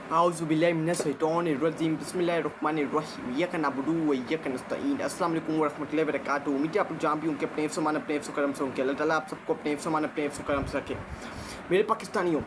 आउज़ुबिल्लाहिमिनश्शैतानिर्रजीम बिस्मिल्लाहिर्रहमानिर्रहीम इय्याका नअबुदु व इय्याका नस्तईन। अस्सलाम वालेकुम व रहमतुल्लाहि व बरकातुहू। उम्मीद है आप लोग जहाँ भी उनके अपने हिफ्ज़-ओ-मान, अपने हिफ्ज़-ओ-करम से होंगे। अल्लाह ताला आप सबको अपने हिफ्ज़-ओ-मान, अपने हिफ्ज़-ओ-करम से रखे। मेरे पाकिस्तानियों,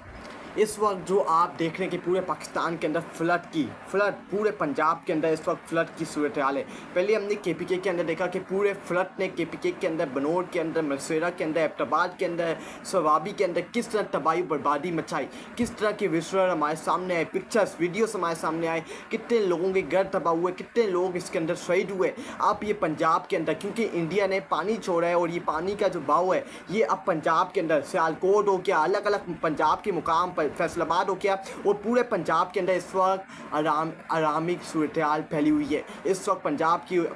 इस वक्त जो आप देख रहे हैं कि पूरे पाकिस्तान के अंदर फ्लड पूरे पंजाब के अंदर इस वक्त फ्लड की सूरत हाल है। पहले हमने केपीके के अंदर देखा कि पूरे फ्लड ने केपीके के अंदर, बनोड़ के अंदर, मलसेरा के अंदर, एबटाबाद के अंदर, सवाबी के अंदर किस तरह तबाही बर्बादी मचाई, किस तरह के विजुअल हमारे सामने आए, पिक्चर्स वीडियोस हमारे सामने आए, कितने लोगों के घर तबाह हुए, कितने लोग इसके अंदर शहीद हुए। अब ये पंजाब के अंदर, क्योंकि इंडिया ने पानी छोड़ा है और ये पानी का जो बहाव है ये अब पंजाब के अंदर सियालकोट हो गया, अलग अलग पंजाब के मुकाम पर फैसलाबाद हो गया और पूरे पंजाब के अंदर इस वक्त आरामी सूरत हाल फैली हुई है। इस वक्त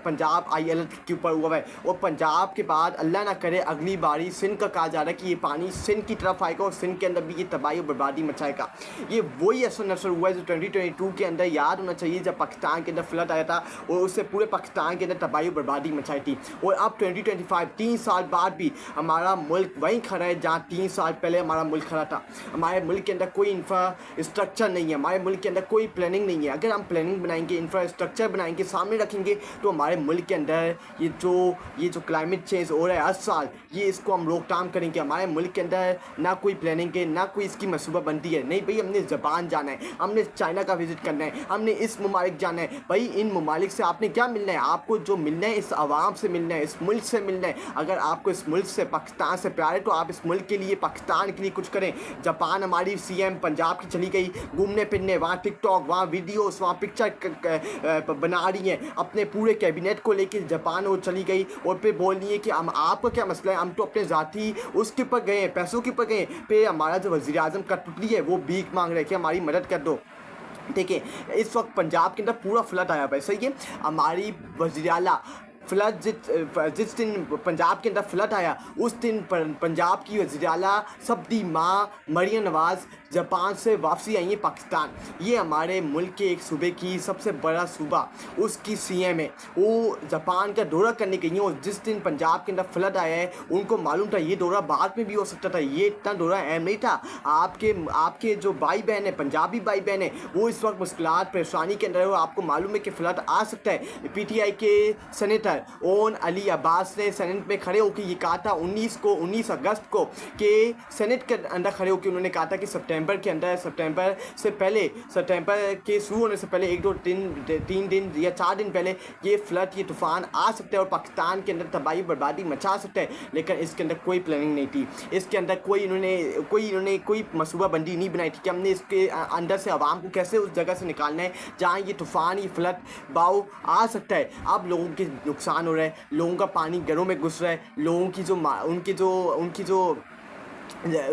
पंजाब आई अलर्ट के ऊपर हुआ है और पंजाब के बाद अल्लाह ना करे अगली बारी सिंध का कहा जा रहा है कि ये पानी सिंध की तरफ आएगा और सिंध के अंदर भी ये तबाही और बर्बादी मचाएगा। ये वही असर नसर हुआ है जो 2022 के अंदर याद होना चाहिए, जब पाकिस्तान के अंदर फ्लड आया था और उससे पूरे पाकिस्तान के अंदर तबाही और बर्बादी मचाई थी। और अब 2025 3 साल बाद भी हमारा मुल्क वहीं खड़ा है जहाँ 3 साल पहले हमारा मुल्क खड़ा था। हमारे मुल्क के अंदर कोई इंफ्रास्ट्रक्चर नहीं है, हमारे मुल्क के अंदर कोई प्लानिंग नहीं है। अगर हम प्लानिंग बनाएंगे, इंफ्रास्ट्रक्चर बनाएंगे, सामने रखेंगे तो हमारे मुल्क के अंदर ये जो क्लाइमेट चेंज हो रहा है हर साल, ये इसको हम रोकथाम करेंगे। हमारे मुल्क के अंदर ना कोई प्लानिंग है, ना कोई इसकी मनसूबाबंदी है। नहीं भाई, हमने जापान जाना है, हमने चाइना का विजिट करना है, हमने इस ममालिक जाना है। भाई इन ममालिक से आपने क्या मिलना है? आपको जो मिलना है इस आवाम से मिलना है, इस मुल्क से मिलना है। अगर आपको इस मुल्क से, पाकिस्तान से प्यार है तो आप इस मुल्क के लिए, पाकिस्तान के लिए कुछ करें। जापान हमारी सीएम पंजाब की चली गई घूमने फिरने, वहाँ टिकटॉक, वहाँ वीडियोस, वहाँ पिक्चर बना रही हैं अपने पूरे कैबिनेट को लेके। जापान वो चली गई और फिर बोल रही है कि हम, आपका क्या मसला है, हम तो अपने ज़ाती उसके ऊपर गए हैं, पैसों के ऊपर गए। फिर हमारा जो वज़ीर आज़म कठपुतली है वो भीख मांग रहे हैं कि हमारी मदद कर दो। देखिए इस वक्त पंजाब के अंदर पूरा फ्लड आया हुआ है, सही है। हमारी वज़ीर आला फ्लड जिस दिन पंजाब के अंदर फ्लड आया उस दिन पंजाब की वज़ीर आला सब्दी माँ मरियम नवाज़ जापान से वापसी आई है पाकिस्तान। ये हमारे मुल्क के एक सूबे की सबसे बड़ा सूबा, उसकी सीएम है, वो जापान का दौरा करने गई हैं। और जिस दिन पंजाब के अंदर फ्लड आया है उनको मालूम था ये दौरा बाद में भी हो सकता था, ये इतना दौरा अहम नहीं था। आपके जो भाई बहन है, पंजाबी भाई बहन है, वो इस वक्त मुश्किलात परेशानी के अंदर है और आपको मालूम है कि फ्लड आ सकता है। पीटीआई के सेनेटर ओन अली अब्बास ने सेनेट में खड़े होकर ये कहा था 19 अगस्त को कि सेनेट के अंदर खड़े होकर उन्होंने कहा था कि सितंबर के शुरू होने से पहले 3 दिन या 4 दिन पहले ये फ्लड, ये तूफ़ान आ सकता है और पाकिस्तान के अंदर तबाही बर्बादी मचा सकता है। लेकिन इसके अंदर कोई प्लानिंग नहीं थी, इसके अंदर कोई मनसूबाबंदी नहीं बनाई थी कि हमने इसके अंदर से आवाम को कैसे उस जगह से निकालना है जहाँ ये तूफ़ान, ये फ्लड बाव आ सकता है। अब लोगों के नुकसान हो रहा है, लोगों का पानी घरों में घुस रहा है, लोगों की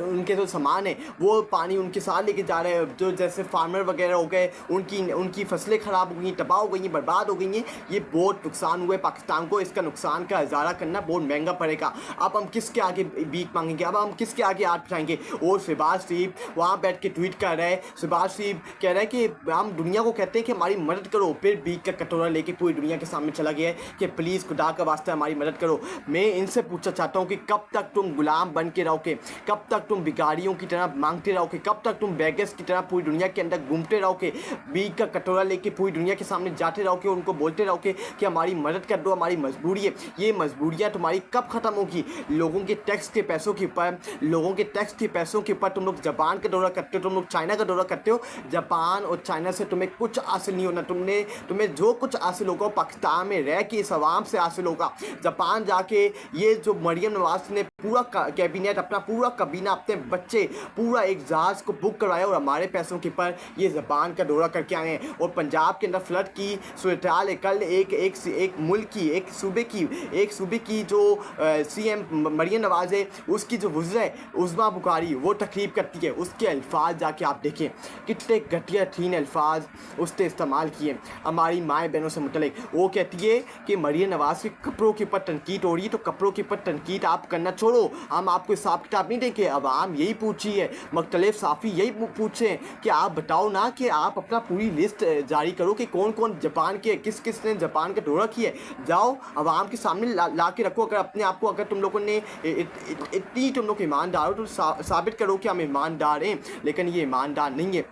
उनके जो सामान है वो पानी उनके साथ लेके जा रहे हैं। जो जैसे फार्मर वगैरह हो गए, उनकी फसलें ख़राब हो गई, तबाह हो गई, बर्बाद हो गई हैं। ये बहुत नुकसान हुए पाकिस्तान को, इसका नुकसान का इजारा करना बहुत महंगा पड़ेगा। अब हम किसके आगे भीख मांगेंगे, अब हम किसके आगे हाथ उठाएंगे? और शहबाज शरीफ वहाँ बैठ के ट्वीट कर रहे हैं, शहबाज शरीफ कह रहे हैं कि हम दुनिया को कहते हैं कि हमारी मदद करो, फिर भीख का कटोरा लेके पूरी दुनिया के सामने चला गया है कि प्लीज़ खुदा का वास्ता हमारी मदद करो। मैं इनसे पूछना चाहता हूँ कि कब तक तुम गुलाम बन के रहोगे, कब तक तुम भिखारियों की तरह मांगते रहोगे, कब तक तुम बेगर्स की तरह पूरी दुनिया के अंदर घूमते रहोगे, भीख का कटोरा लेके पूरी दुनिया के सामने जाते रहोगे, उनको बोलते रहोगे कि हमारी मदद कर दो, हमारी मजबूरी है। ये मजबूरियाँ तुम्हारी कब ख़त्म होगी? लोगों के टैक्स के पैसों के ऊपर तुम लोग जापान का दौरा करते हो, तुम लोग चाइना का दौरा करते हो। जापान और चाइना से तुम्हें कुछ हासिल नहीं होना। तुम्हें जो कुछ हासिल होगा पाकिस्तान में रह के इस आवाम से हासिल होगा। जापान जाके ये जो मरियम नवाज ने पूरा कैबिनेट, अपना पूरा कबीना, अपने बच्चे, पूरा एक जहाज़ को बुक करवाया और हमारे पैसों के पर ये जापान का दौरा करके आए हैं। और पंजाब के अंदर फ्लड की सूरत हाल है। कल एक मुल्क की, एक सूबे की जो सीएम मरियम नवाज है, उसकी जो वज़ीर है उज़्मा बुखारी, वो तकरीब करती है। उसके अल्फाज जाके आप देखें कितने घटिया ठीन अल्फाज उसने इस्तेमाल किए हमारी माएँ बहनों से मुतल्लिक। वो कहती है कि मरियम नवाज के कपड़ों के ऊपर तनकीद हो रही है, तो कपड़ों के ऊपर तनकीद आप करना छोड़ो, हम आपको हिसाब किताब नहीं देंगे। अब आम यही पूछी है, मुख्तलिफ साफ़ी यही पूछे कि आप बताओ ना कि आप अपना पूरी लिस्ट जारी करो कि कौन कौन जापान के, किस ने जापान का दौरा किया है। जाओ आवाम के सामने ला के रखो। अगर अपने आप को, अगर तुम लोगों ने इतनी तुम लोग ईमानदार हो तो साबित करो कि हम ईमानदार हैं। लेकिन ये ईमानदार नहीं है।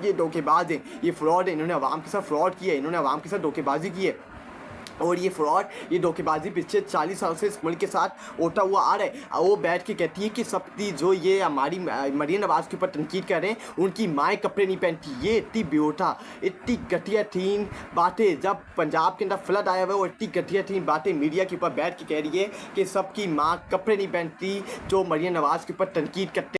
ये धोखेबाज हैं, ये फ्रॉड है, इन्होंने आवाम के साथ फ्रॉड किया है, इन्होंने आवाम के साथ धोखेबाजी की है। और ये फ्रॉड, ये धोखेबाजी पिछले 40 साल से इस मुल्क के साथ होता हुआ आ रहा है। वो बैठ के कहती है कि सबकी जो ये हमारी मरीम नवाज़ के ऊपर तनकीद कर रहे हैं, उनकी माएँ कपड़े नहीं पहनती। ये इतनी बेवटा, इतनी घटिया थीन बातें, जब पंजाब के अंदर फ्लड आया हुआ है, वो इतनी घटिया थीन बातें मीडिया के ऊपर बैठ के कह रही है कि सबकी माँ कपड़े नहीं पहनती जो मरीम नवाज़ के ऊपर तनकीद करते